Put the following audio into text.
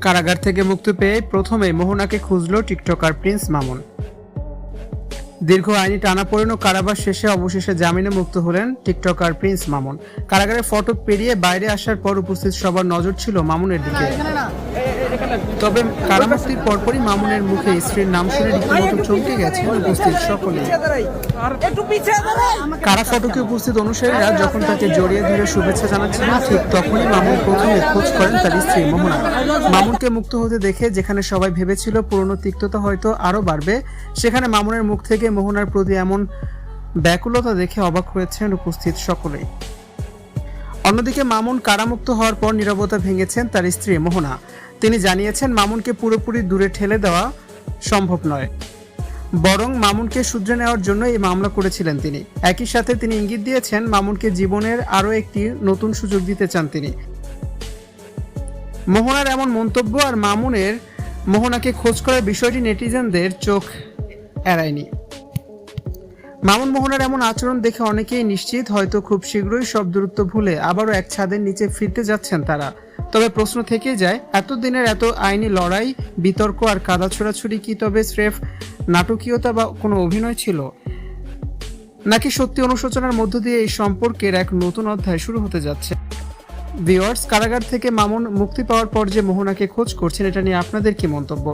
কারাগার থেকে মুক্তি পেয়ে প্রথমে মোহনাকে খুঁজল টিকটকার প্রিন্স মামুন। দীর্ঘ আইনি টানাপোড়েন ও কারাবাস শেষে অবশেষে জামিনে মুক্ত হলেন টিকটকার প্রিন্স মামুন। কারাগারের ফটক পেরিয়ে বাইরে আসার পর উপস্থিত সবার নজর ছিল মামুনের দিকে। তবে কারামুক্তির পরপরই মামুনের মুখে স্ত্রীর নাম শুনে রীতিমতো চমকে গেছেন উপস্থিত সকলেই। কারা ফটকে উপস্থিত অনুসারীরা যখন তাকে জড়িয়ে ধরে শুভেচ্ছা জানাচ্ছিলেন, ঠিক তখনই মামুন প্রথমে খোঁজ করেন তার স্ত্রী মোহনা। মামুনকে মুক্ত হতে দেখে যেখানে সবাই ভেবেছিল পুরনো তিক্ততা হয়তো আরো বাড়বে, সেখানে মামুনের মুখ থেকে মোহনার প্রতি এমন ব্যাকুলতা দেখে অবাক হয়েছেন উপস্থিত সকলেই। অন্যদিকে মামুন কারামুক্ত হওয়ার পর নীরবতা ভেঙেছেন তার স্ত্রী মোহনা। তিনি জানিয়েছেন মামুনকে পুরোপুরি দূরে ঠেলে দেওয়া সম্ভব নয়, বরং মামুনকে শুধরে নেওয়ার জন্য এই মামলা করেছিলেন তিনি। একই সাথে তিনি ইঙ্গিত দিয়েছেন মামুনকে জীবনের আরও একটি নতুন সুযোগ দিতে চান তিনি। মোহনার এমন মন্তব্য আর মামুনের মোহনাকে খোঁজ করার বিষয়টি নেটিজেনদের চোখ এড়ায়নি। মামুন মোহনার এমন আচরণ দেখে অনেকেই নিশ্চিত হয়তো খুব শীঘ্রই সব দূরত্ব ভুলে আবারও এক ছাদের নিচে ফিরতে যাচ্ছেন তারা। তবে প্রশ্ন থেকেই যায়, এতদিনের এত আইনি লড়াই, বিতর্ক আর কাদা ছোড়াছুড়ি কি তবে স্রেফ নাটকীয়তা বা কোনো অভিনয় ছিল, নাকি সত্যি অনুশোচনার মধ্য দিয়ে এই সম্পর্কের এক নতুন অধ্যায় শুরু হতে যাচ্ছে? ভিউয়ার্স, কারাগার থেকে মামুন মুক্তি পাওয়ার পর যে মোহনাকে খোঁজ করছেন, এটা নিয়ে আপনাদের কি মন্তব্য?